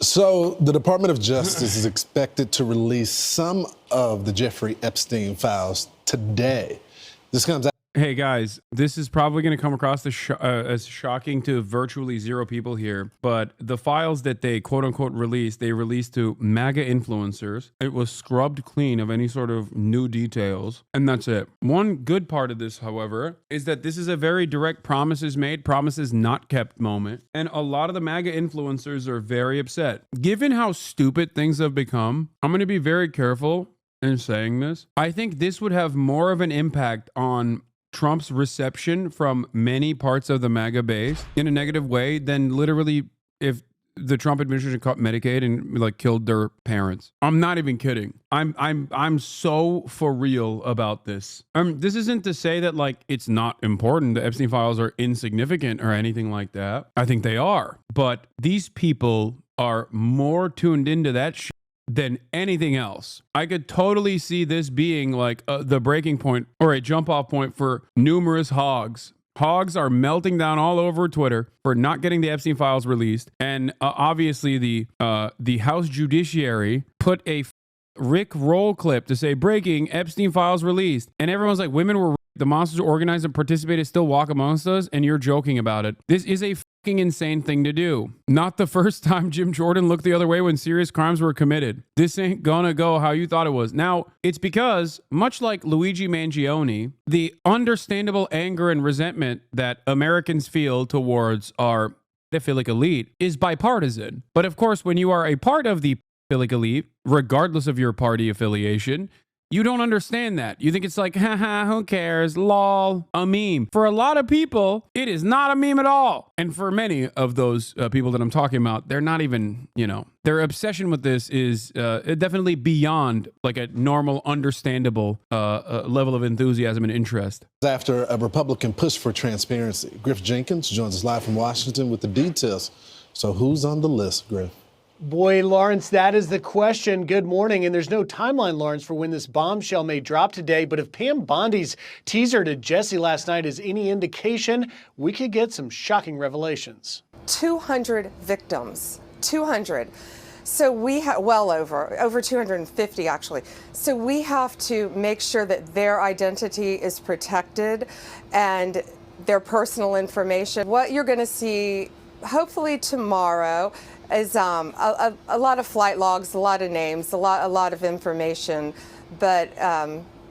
So the Department of Justice is expected to release some of the Jeffrey Epstein files today. This comes out. Hey guys, this is probably going to come across as shocking to virtually zero people here, but the files that they quote unquote released, they released to MAGA influencers. It was scrubbed clean of any sort of new details, and that's it. One good part of this, however, is that this is a very direct promises made, promises not kept moment, and a lot of the MAGA influencers are very upset. Given how stupid things have become, I'm going to be very careful in saying this. I think this would have more of an impact on Trump's reception from many parts of the MAGA base in a negative way than literally if the Trump administration caught Medicaid and like killed their parents. I'm not even kidding. I'm so for real about this. This isn't to say that like it's not important. The Epstein files are insignificant or anything like that. I think they are, but these people are more tuned into that shit than anything else. I could totally see this being like the breaking point or a jump off point for numerous hogs. Hogs are melting down all over Twitter for not getting the Epstein files released. And obviously the House Judiciary put a Rick Roll clip to say breaking Epstein files released. And everyone's like, women were the monsters who organized and participated still walk amongst us, and you're joking about it. This is a fucking insane thing to do. Not the first time Jim Jordan looked the other way when serious crimes were committed. This ain't gonna go how you thought it was. Now, it's because, much like Luigi Mangione, the understandable anger and resentment that Americans feel towards our pedophilic elite is bipartisan. But of course, when you are a part of the pedophilic elite, regardless of your party affiliation, you don't understand that. You think it's like, haha, who cares? Lol, a meme. For a lot of people, it is not a meme at all. And for many of those people that I'm talking about, they're not even, their obsession with this is definitely beyond like a normal, understandable level of enthusiasm and interest. After a Republican push for transparency, Griff Jenkins joins us live from Washington with the details. So who's on the list, Griff? Boy, Lawrence, that is the question. Good morning. And there's no timeline, Lawrence, for when this bombshell may drop today. But if Pam Bondi's teaser to Jesse last night is any indication, we could get some shocking revelations. 200 victims, 200. So we have over 250 actually. So we have to make sure that their identity is protected and their personal information. What you're going to see hopefully tomorrow is a lot of flight logs, a lot of names, a lot of information, but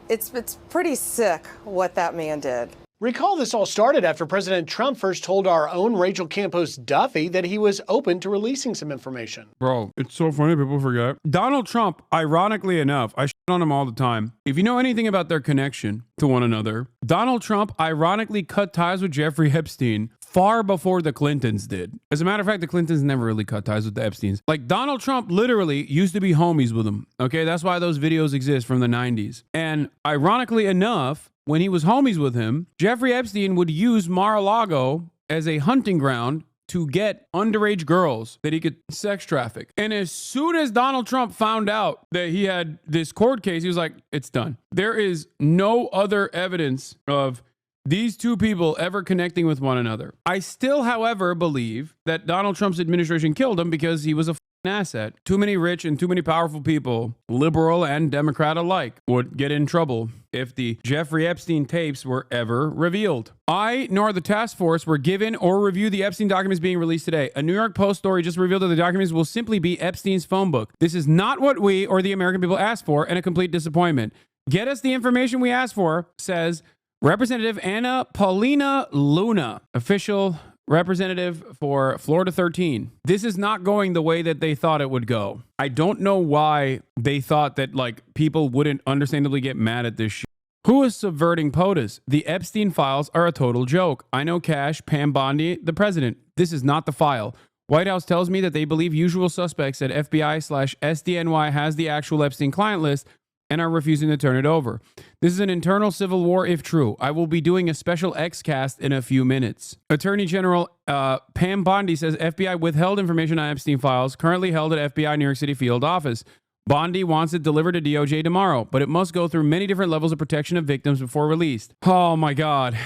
it's pretty sick what that man did. Recall this all started after President Trump first told our own Rachel Campos Duffy that he was open to releasing some information. Bro, it's so funny people forget. Donald Trump, ironically enough, I shit on him all the time. If you know anything about their connection to one another, Donald Trump ironically cut ties with Jeffrey Epstein far before the Clintons did. As a matter of fact, the Clintons never really cut ties with the Epsteins. Like Donald Trump literally used to be homies with them. Okay, that's why those videos exist from the 90s. And ironically enough, when he was homies with him, Jeffrey Epstein would use Mar-a-Lago as a hunting ground to get underage girls that he could sex traffic. And as soon as Donald Trump found out that he had this court case, he was like, it's done. There is no other evidence of these two people ever connecting with one another. I still, however, believe that Donald Trump's administration killed him because he was a asset. Too many rich and too many powerful people, liberal and Democrat alike, would get in trouble if the Jeffrey Epstein tapes were ever revealed. I nor the task force were given or reviewed the Epstein documents being released today. A New York Post story just revealed that the documents will simply be Epstein's phone book. This is not what we or the American people asked for, and a complete disappointment. Get us the information we asked for, says Representative Anna Paulina Luna, official representative for Florida 13. This is not going the way that they thought it would go. I don't know why they thought that like people wouldn't understandably get mad at this shit. Who is subverting POTUS? The Epstein files are a total joke. I know Cash, Pam Bondi, the president. This is not the file. White House tells me that they believe usual suspects at FBI/SDNY has the actual Epstein client list and are refusing to turn it over. This is an internal civil war if true. I will be doing a special X-cast in a few minutes. Attorney General Pam Bondi says FBI withheld information on Epstein files currently held at FBI New York City field office. Bondi wants it delivered to DOJ tomorrow, but it must go through many different levels of protection of victims before released. Oh my God.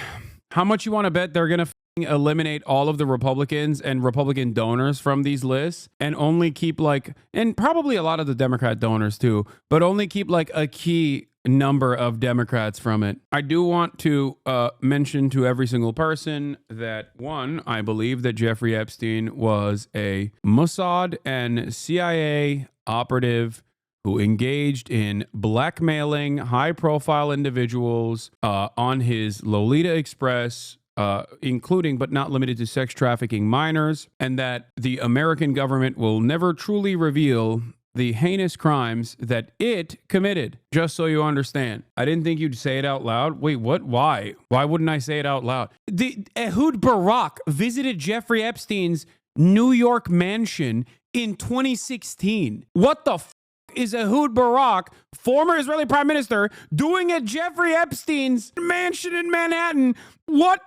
How much you want to bet they're going to eliminate all of the Republicans and Republican donors from these lists and only keep like, and probably a lot of the Democrat donors too, but only keep like a key number of Democrats from it. I do want to mention to every single person that, one, I believe that Jeffrey Epstein was a Mossad and CIA operative who engaged in blackmailing high-profile individuals on his Lolita Express, including but not limited to sex trafficking minors, and that the American government will never truly reveal the heinous crimes that it committed. Just so you understand. I didn't think you'd say it out loud. Wait, what? Why? Why wouldn't I say it out loud? Ehud Barak visited Jeffrey Epstein's New York mansion in 2016. What the is Ehud Barak, former Israeli prime minister, doing at Jeffrey Epstein's mansion in Manhattan? What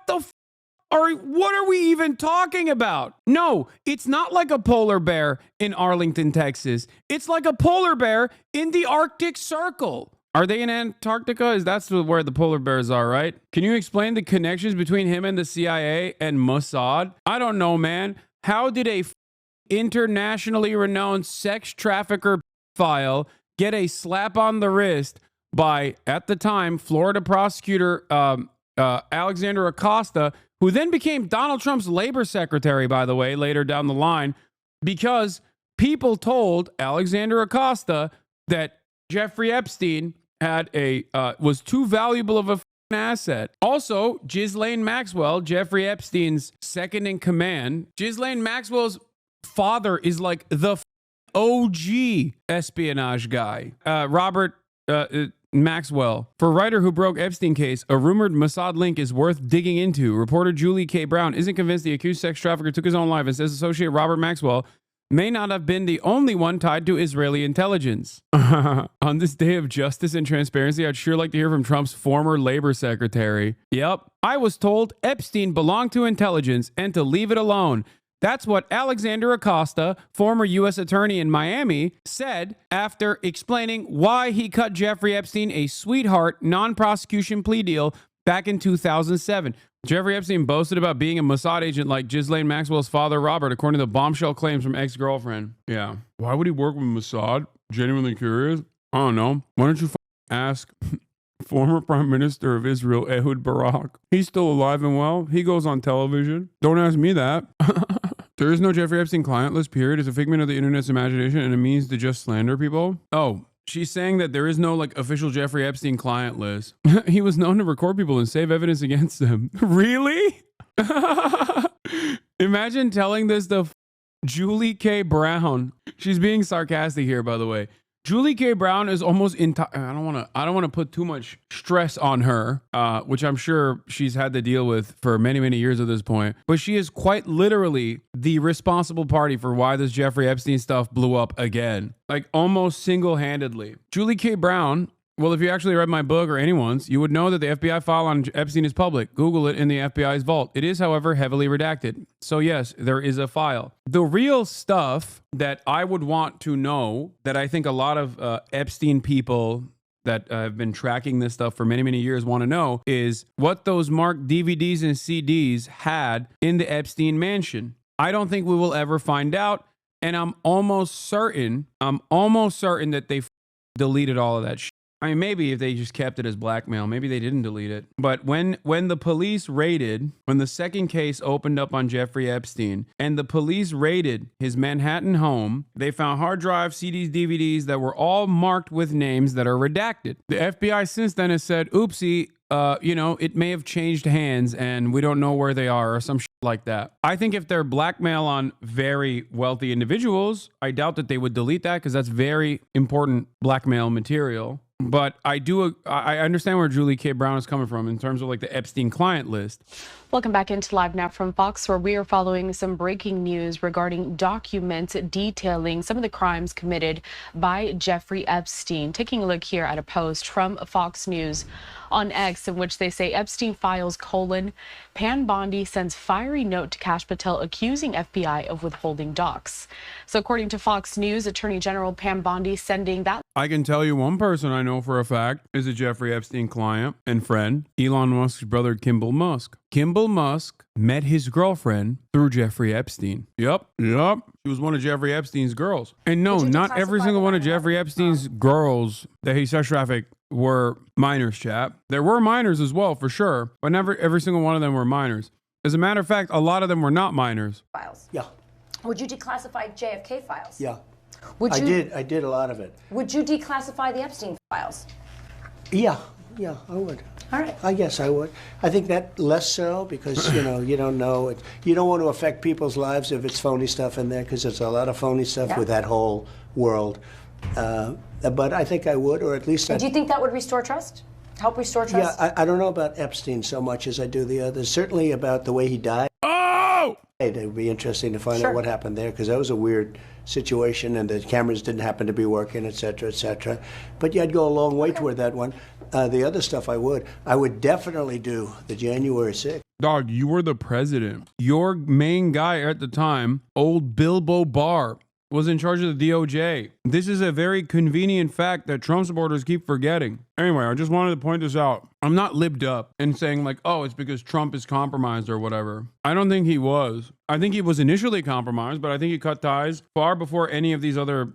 are we even talking about? No, it's not like a polar bear in Arlington, Texas. It's like a polar bear in the Arctic Circle. Are they in Antarctica? That's where the polar bears are, right? Can you explain the connections between him and the CIA and Mossad? I don't know, man. How did a internationally renowned sex trafficker file get a slap on the wrist by, at the time, Florida prosecutor Alexander Acosta, who then became Donald Trump's labor secretary, by the way, later down the line, because people told Alexander Acosta that Jeffrey Epstein was too valuable of a asset. Also, Ghislaine Maxwell, Jeffrey Epstein's second in command, Ghislaine Maxwell's father is like the OG espionage guy. Robert Maxwell. For writer who broke Epstein case, a rumored Mossad link is worth digging into. Reporter Julie K. Brown isn't convinced the accused sex trafficker took his own life and says associate Robert Maxwell may not have been the only one tied to Israeli intelligence. On this day of justice and transparency, I'd sure like to hear from Trump's former labor secretary. Yep, I was told Epstein belonged to intelligence and to leave it alone. That's what Alexander Acosta, former U.S. attorney in Miami, said after explaining why he cut Jeffrey Epstein a sweetheart non-prosecution plea deal back in 2007. Jeffrey Epstein boasted about being a Mossad agent like Ghislaine Maxwell's father, Robert, according to the bombshell claims from ex-girlfriend. Yeah. Why would he work with Mossad? Genuinely curious? I don't know. Why don't you ask former Prime Minister of Israel, Ehud Barak? He's still alive and well. He goes on television. Don't ask me that. There is no Jeffrey Epstein client list, period. It's a figment of the internet's imagination and a means to just slander people. Oh, she's saying that there is no like official Jeffrey Epstein client list. He was known to record people and save evidence against them. Really? Imagine telling this to Julie K. Brown. She's being sarcastic here, by the way. Julie K. Brown is almost I don't want to put too much stress on her, which I'm sure she's had to deal with for many, many years at this point. But she is quite literally the responsible party for why this Jeffrey Epstein stuff blew up again, like almost single-handedly. Julie K. Brown. Well, if you actually read my book or anyone's, you would know that the FBI file on Epstein is public. Google it in the FBI's vault. It is, however, heavily redacted. So yes, there is a file. The real stuff that I would want to know, that I think a lot of Epstein people that have been tracking this stuff for many, many years want to know, is what those marked DVDs and CDs had in the Epstein mansion. I don't think we will ever find out. And I'm almost certain that they deleted all of that shit. I mean, maybe if they just kept it as blackmail, maybe they didn't delete it. But when the police raided, when the second case opened up on Jeffrey Epstein, and the police raided his Manhattan home, they found hard drives, CDs, DVDs that were all marked with names that are redacted. The FBI since then has said, oopsie, it may have changed hands and we don't know where they are or some shit like that. I think if they're blackmail on very wealthy individuals, I doubt that they would delete that because that's very important blackmail material. But I understand where Julie K. Brown is coming from in terms of like the Epstein client list. Welcome back into Live Now from Fox, where we are following some breaking news regarding documents detailing some of the crimes committed by Jeffrey Epstein. Taking a look here at a post from Fox News on X in which they say Epstein files : Pam Bondi sends fiery note to Kash Patel accusing FBI of withholding docs. So according to Fox News, Attorney General Pam Bondi sending that. I can tell you one person I know know for a fact is a Jeffrey Epstein client and friend, Elon Musk's brother, Kimball Musk. Kimball Musk met his girlfriend through Jeffrey Epstein. Yep. She was one of Jeffrey Epstein's girls. And no, not every single one of Jeffrey Epstein's girls that he sex trafficked were minors, chap. There were minors as well, for sure, but never every single one of them were minors. As a matter of fact, a lot of them were not minors. Files. Yeah. Would you declassify JFK files? Yeah. Would you, I did a lot of it. Would you declassify the Epstein files? Yeah, I would. All right. I guess I would. I think that less so because, you don't know. You don't want to affect people's lives if it's phony stuff in there because there's a lot of phony stuff with that whole world. But I think I would, or at least Do you think that would restore trust? Help restore trust? Yeah, I don't know about Epstein so much as I do the others. Certainly about the way he died. Oh! It would be interesting to find out what happened there because that was a weird situation and the cameras didn't happen to be working, et cetera, et cetera. But yeah, I'd go a long way toward that one. The other stuff I would definitely do the January 6th. Dog, you were the president. Your main guy at the time, old Bilbo Barr, was in charge of the DOJ. This is a very convenient fact that Trump supporters keep forgetting. Anyway, I just wanted to point this out. I'm not libbed up and saying like, oh, it's because Trump is compromised or whatever. I don't think he was. I think he was initially compromised, but I think he cut ties far before any of these other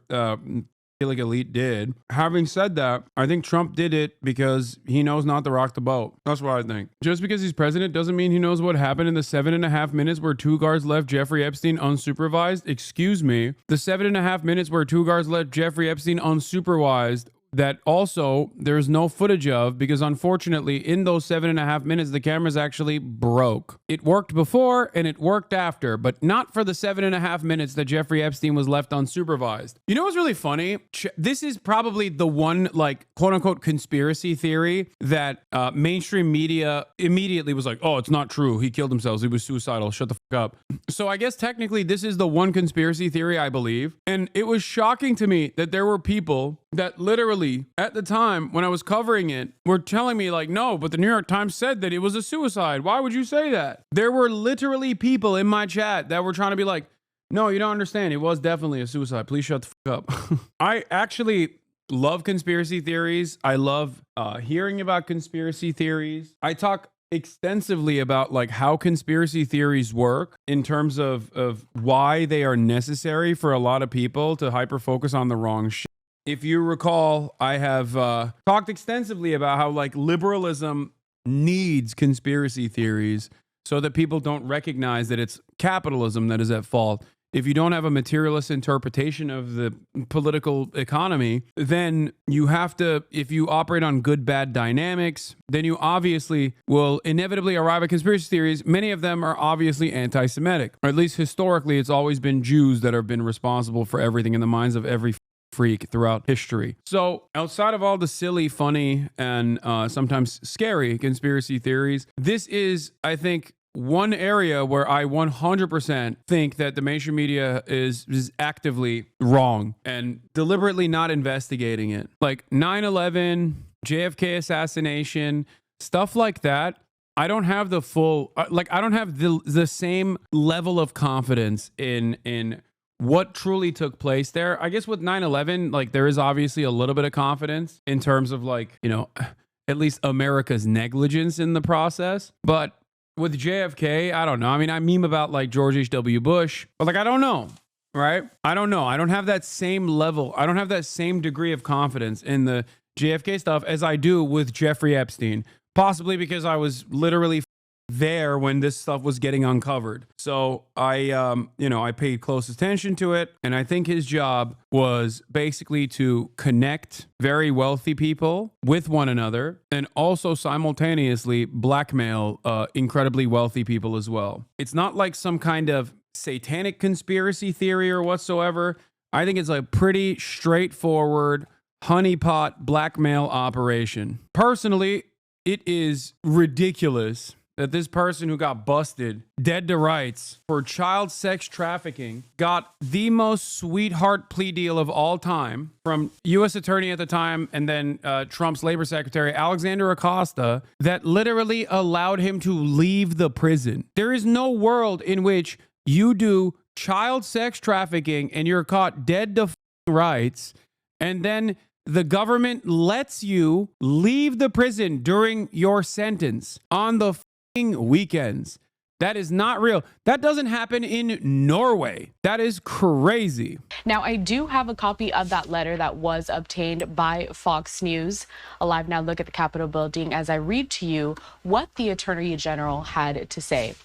like elite did. Having said that, I think Trump did it because he knows not to rock the boat. That's what I think. Just because he's president doesn't mean he knows what happened in the 7.5 minutes where 2 guards left Jeffrey Epstein unsupervised. Excuse me. The 7.5 minutes where 2 guards left Jeffrey Epstein unsupervised that also there's no footage of because unfortunately in those 7.5 minutes the cameras actually broke. It worked before and it worked after, but not for the 7.5 minutes that Jeffrey Epstein was left unsupervised. You know what's really funny? This is probably the one like quote unquote conspiracy theory that mainstream media immediately was like, oh, it's not true. He killed himself. He was suicidal. Shut the fuck up. So I guess technically this is the one conspiracy theory I believe. And it was shocking to me that there were people that literally at the time when I was covering it were telling me like, no, but the New York Times said that it was a suicide. Why would you say that? There were literally people in my chat that were trying to be like, no, you don't understand. It was definitely a suicide. Please shut the fuck up. I actually love conspiracy theories. I love hearing about conspiracy theories. I talk extensively about like how conspiracy theories work in terms of why they are necessary for a lot of people to hyper focus on the wrong shit. If you recall, I have talked extensively about how like liberalism needs conspiracy theories so that people don't recognize that it's capitalism that is at fault. If you don't have a materialist interpretation of the political economy, then you have to, if you operate on good-bad dynamics, then you obviously will inevitably arrive at conspiracy theories. Many of them are obviously anti-Semitic, or at least historically, it's always been Jews that have been responsible for everything in the minds of every freak throughout history. So outside of all the silly, funny, and sometimes scary conspiracy theories, this is, I think, one area where I 100% think that the mainstream media is actively wrong and deliberately not investigating it. Like 9/11, JFK assassination, stuff like that. I don't have the full, I don't have the same level of confidence in what truly took place there. I guess with 9/11, like there is obviously a little bit of confidence in terms of like, at least America's negligence in the process. But with JFK, I don't know. I mean, I meme about like George H.W. Bush, but like, I don't know, right? I don't know. I don't have that same level. I don't have that same degree of confidence in the JFK stuff as I do with Jeffrey Epstein, possibly because I was literally there when this stuff was getting uncovered. So I paid close attention to it. And I think his job was basically to connect very wealthy people with one another and also simultaneously blackmail incredibly wealthy people as well. It's not like some kind of satanic conspiracy theory or whatsoever. I think it's a pretty straightforward honeypot blackmail operation. Personally, it is ridiculous that this person who got busted dead to rights for child sex trafficking got the most sweetheart plea deal of all time from U.S. attorney at the time and then Trump's labor secretary, Alexander Acosta, that literally allowed him to leave the prison. There is no world in which you do child sex trafficking and you're caught dead to rights and then the government lets you leave the prison during your sentence on the f***ing weekends. That is not real. That doesn't happen in Norway. That is crazy. Now, I do have a copy of that letter that was obtained by Fox News. A live now look at the Capitol building as I read to you what the Attorney General had to say.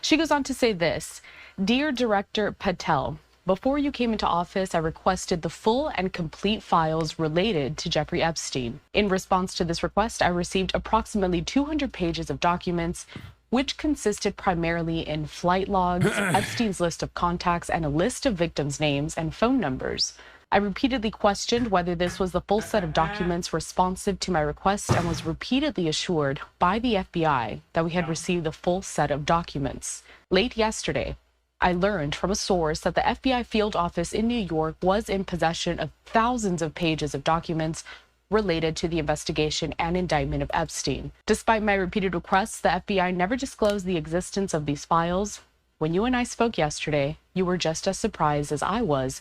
She goes on to say this: Dear Director Patel, before you came into office, I requested the full and complete files related to Jeffrey Epstein. In response to this request, I received approximately 200 pages of documents, which consisted primarily in flight logs, Epstein's list of contacts, and a list of victims' names and phone numbers. I repeatedly questioned whether this was the full set of documents responsive to my request and was repeatedly assured by the FBI that we had received the full set of documents. Late yesterday, I learned from a source that the FBI field office in New York was in possession of thousands of pages of documents related to the investigation and indictment of Epstein. Despite my repeated requests, the FBI never disclosed the existence of these files. When you and I spoke yesterday, you were just as surprised as I was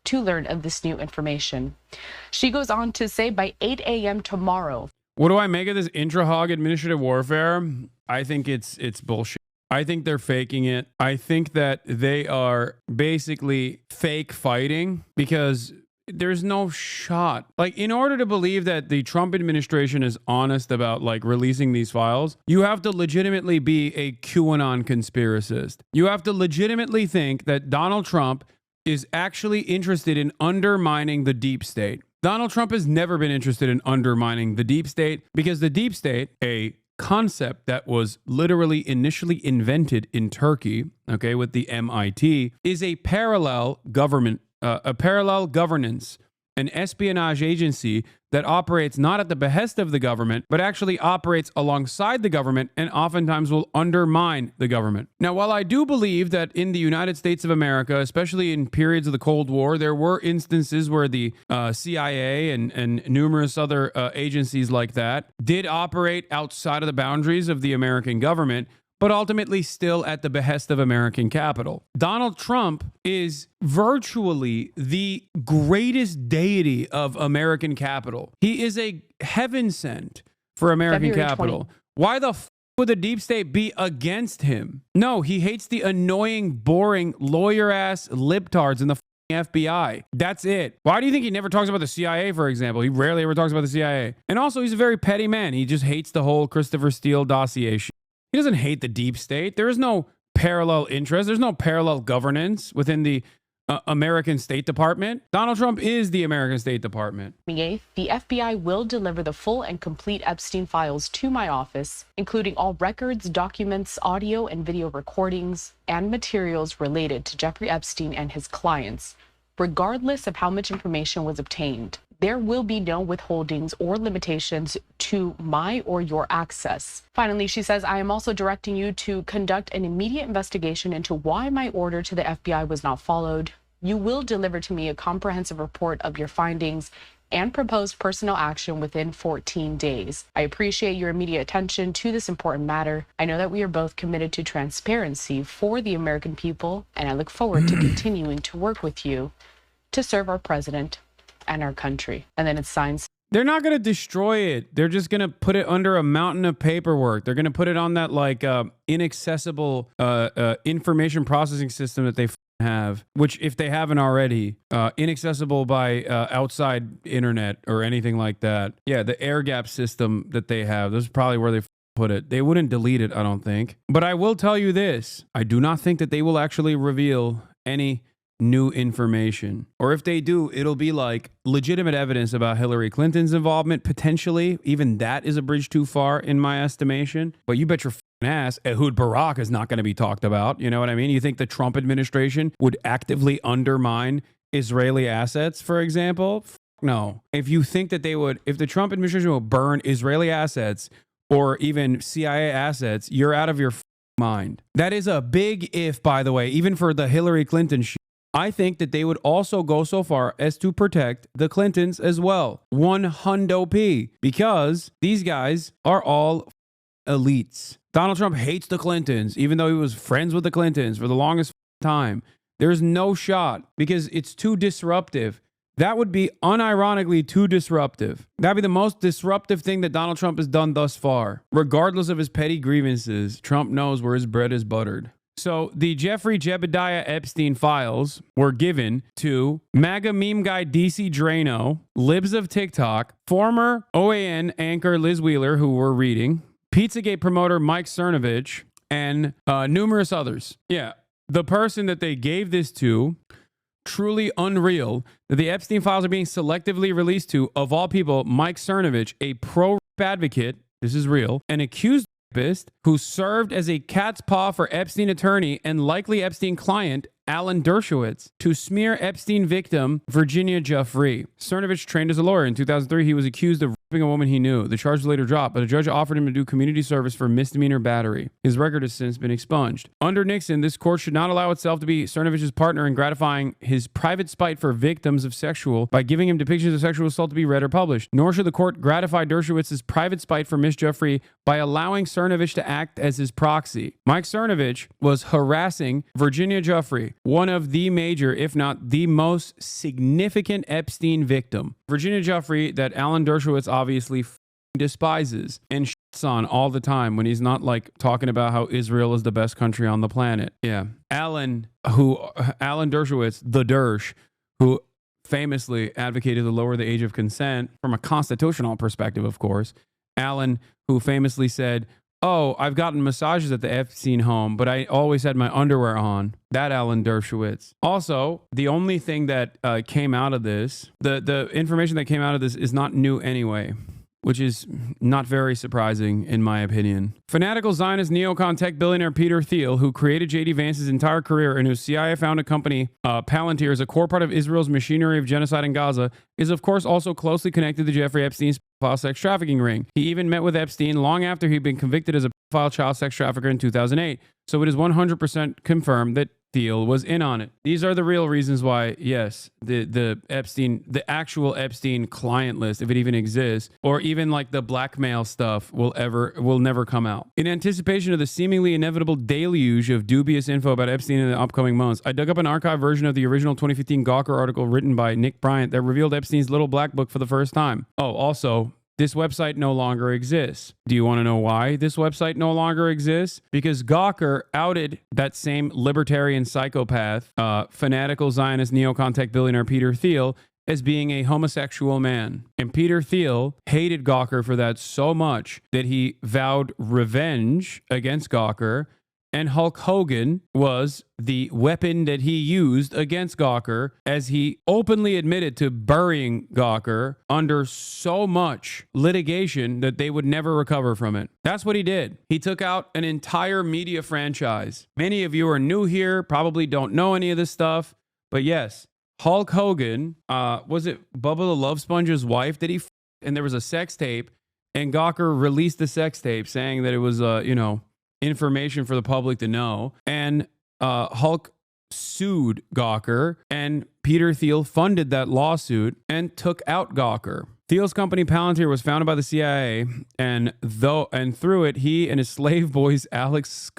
to learn of this new information. She goes on to say by 8 a.m. tomorrow. What do I make of this intra-hog administrative warfare? I think it's bullshit. I think they're faking it. I think that they are basically fake fighting because there's no shot. Like, in order to believe that the Trump administration is honest about like releasing these files, you have to legitimately be a QAnon conspiracist. You have to legitimately think that Donald Trump is actually interested in undermining the deep state. Donald Trump has never been interested in undermining the deep state because the deep state, a concept that was literally initially invented in Turkey, okay, with the MIT, is a parallel government, a parallel governance, an espionage agency that operates not at the behest of the government, but actually operates alongside the government and oftentimes will undermine the government. Now, while I do believe that in the United States of America, especially in periods of the Cold War, there were instances where the CIA and numerous other agencies like that did operate outside of the boundaries of the American government, but ultimately still at the behest of American capital. Donald Trump is virtually the greatest deity of American capital. He is a heaven sent for American February capital. 20. Why the f would the deep state be against him? No, he hates the annoying, boring, lawyer-ass libtards in the FBI. That's it. Why do you think he never talks about the CIA, for example? He rarely ever talks about the CIA. And also, he's a very petty man. He just hates the whole Christopher Steele dossier shit. He doesn't hate the deep state. There is no parallel interest. There's no parallel governance within the American State Department. Donald Trump is the American State Department. 28th, the FBI will deliver the full and complete Epstein files to my office, including all records, documents, audio and video recordings, and materials related to Jeffrey Epstein and his clients, regardless of how much information was obtained. There will be no withholdings or limitations to my or your access. Finally, she says, I am also directing you to conduct an immediate investigation into why my order to the FBI was not followed. You will deliver to me a comprehensive report of your findings and proposed personnel action within 14 days. I appreciate your immediate attention to this important matter. I know that we are both committed to transparency for the American people, and I look forward to continuing to work with you to serve our president and our country. And then it's signed. They're not going to destroy it. They're just going to put it under a mountain of paperwork. They're going to put it on that like inaccessible information processing system that they have, which if they haven't already, inaccessible by outside internet or anything like that. Yeah, the air gap system that they have, this is probably where they put it. They wouldn't delete it, I don't think. But I will tell you this. I do not think that they will actually reveal any new information. Or if they do, it'll be like legitimate evidence about Hillary Clinton's involvement, potentially. Even that is a bridge too far in my estimation. But you bet your ass Ehud Barak is not going to be talked about. You know what I mean? You think the Trump administration would actively undermine Israeli assets, for example? No. If you think that they would, if the Trump administration would burn Israeli assets or even CIA assets, you're out of your mind. That is a big if, by the way, even for the Hillary Clinton shit. I think that they would also go so far as to protect the Clintons as well. 100p. Because these guys are all elites. Donald Trump hates the Clintons, even though he was friends with the Clintons for the longest time. There's no shot because it's too disruptive. That would be unironically too disruptive. That'd be the most disruptive thing that Donald Trump has done thus far. Regardless of his petty grievances, Trump knows where his bread is buttered. So the Jeffrey Jebediah Epstein files were given to MAGA meme guy DC Drano, libs of TikTok, former OAN anchor Liz Wheeler, who we're reading, Pizzagate promoter Mike Cernovich, and numerous others. Yeah, the person that they gave this to, truly unreal that the Epstein files are being selectively released to, of all people, Mike Cernovich, a pro-rape advocate, this is real, an accused rapist who served as a cat's paw for Epstein attorney and likely Epstein client, Alan Dershowitz, to smear Epstein victim, Virginia Giuffre. Cernovich trained as a lawyer. In 2003, he was accused of raping a woman he knew. The charge was later dropped, but a judge offered him to do community service for misdemeanor battery. His record has since been expunged. Under Nixon, this court should not allow itself to be Cernovich's partner in gratifying his private spite for victims of sexual by giving him depictions of sexual assault to be read or published. Nor should the court gratify Dershowitz's private spite for Miss Giuffre by allowing Cernovich to act as his proxy. Mike Cernovich was harassing Virginia Giuffre, one of the major, if not the most significant Epstein victim. Virginia Giuffre, that Alan Dershowitz obviously despises and shits on all the time when he's not like talking about how Israel is the best country on the planet. Yeah. Alan Dershowitz, the Dersh, who famously advocated to lower the age of consent from a constitutional perspective, of course. Alan, who famously said, "Oh, I've gotten massages at the Epstein home, but I always had my underwear on." That Alan Dershowitz. Also, the only thing that came out of this, the information that came out of this is not new anyway, which is not very surprising in my opinion. Fanatical Zionist neocon tech billionaire Peter Thiel, who created J.D. Vance's entire career and whose CIA-founded company, Palantir, is a core part of Israel's machinery of genocide in Gaza, is of course also closely connected to Jeffrey Epstein's pedophile sex trafficking ring. He even met with Epstein long after he'd been convicted as a pedophile child sex trafficker in 2008. So it is 100% confirmed that Thiel was in on it. These are the real reasons why, yes, the actual Epstein client list, if it even exists, or even like the blackmail stuff will never come out. In anticipation of the seemingly inevitable deluge of dubious info about Epstein in the upcoming months, I dug up an archived version of the original 2015 Gawker article written by Nick Bryant that revealed Epstein's little black book for the first time. Oh, also, this website no longer exists. Do you want to know why this website no longer exists? Because Gawker outed that same libertarian psychopath, fanatical Zionist neocon tech billionaire Peter Thiel, as being a homosexual man. And Peter Thiel hated Gawker for that so much that he vowed revenge against Gawker. And Hulk Hogan was the weapon that he used against Gawker, as he openly admitted to burying Gawker under so much litigation that they would never recover from it. That's what he did. He took out an entire media franchise. Many of you are new here, probably don't know any of this stuff, but yes, Hulk Hogan, was it Bubba the Love Sponge's wife that he and there was a sex tape, and Gawker released the sex tape saying that it was, information for the public to know. And Hulk sued Gawker, and Peter Thiel funded that lawsuit and took out Gawker. Thiel's company Palantir was founded by the CIA, and through it, he and his slave boys Alex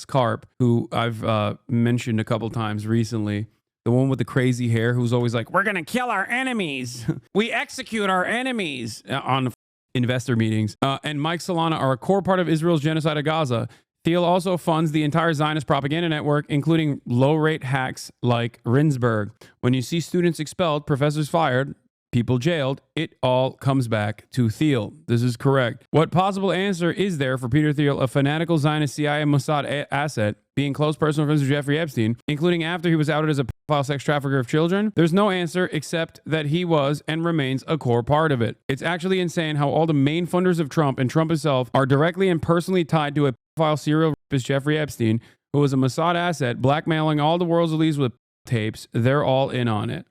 Karp, who I've mentioned a couple times recently, the one with the crazy hair, who's always like, "We're gonna kill our enemies, we execute our enemies" on investor meetings, and Mike Solana are a core part of Israel's genocide of Gaza. Thiel also funds the entire Zionist propaganda network, including low-rate hacks like Rinsberg. When you see students expelled, professors fired, people jailed, it all comes back to Thiel. This is correct. What possible answer is there for Peter Thiel, a fanatical Zionist CIA Mossad asset, being close personal friends with Jeffrey Epstein, including after he was outed as a pedophile sex trafficker of children? There's no answer except that he was and remains a core part of it. It's actually insane how all the main funders of Trump and Trump himself are directly and personally tied to a pedophile serial rapist, Jeffrey Epstein, who was a Mossad asset, blackmailing all the world's elites with tapes. They're all in on it.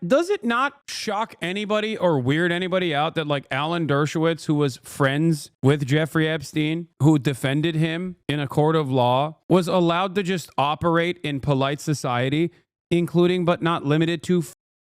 Does it not shock anybody or weird anybody out that like Alan Dershowitz, who was friends with Jeffrey Epstein, who defended him in a court of law, was allowed to just operate in polite society, including but not limited to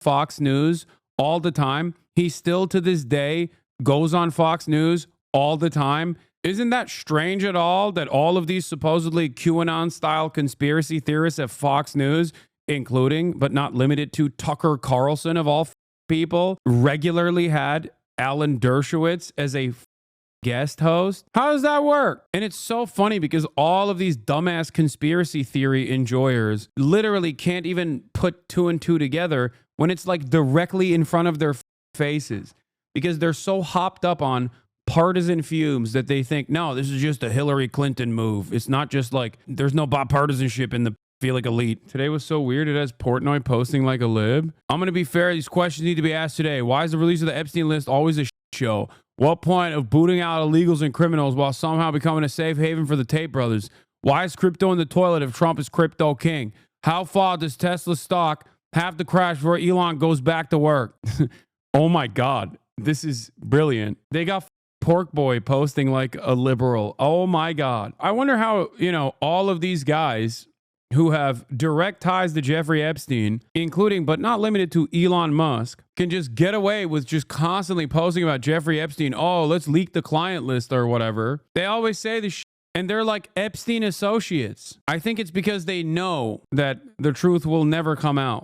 Fox News all the time? He still to this day goes on Fox News all the time. Isn't that strange at all that all of these supposedly QAnon-style conspiracy theorists at Fox News, including but not limited to Tucker Carlson of all people regularly had Alan Dershowitz as a guest host? How does that work? And it's so funny because all of these dumbass conspiracy theory enjoyers literally can't even put two and two together when it's like directly in front of their faces, because they're so hopped up on partisan fumes that they think, no, this is just a Hillary Clinton move. It's not just like, there's no bipartisanship in the feel like elite. Today was so weird. It has Portnoy posting like a lib. I'm going to be fair. These questions need to be asked today. Why is the release of the Epstein list always a show? What point of booting out illegals and criminals while somehow becoming a safe haven for the Tate brothers? Why is crypto in the toilet if Trump is crypto king? How far does Tesla stock have to crash before Elon goes back to work? Oh my God. This is brilliant. They got Pork Boy posting like a liberal. Oh my God. I wonder how, all of these guys who have direct ties to Jeffrey Epstein, including but not limited to Elon Musk, can just get away with just constantly posting about Jeffrey Epstein. Oh, let's leak the client list or whatever. They always say this and they're like Epstein associates. I think it's because they know that the truth will never come out.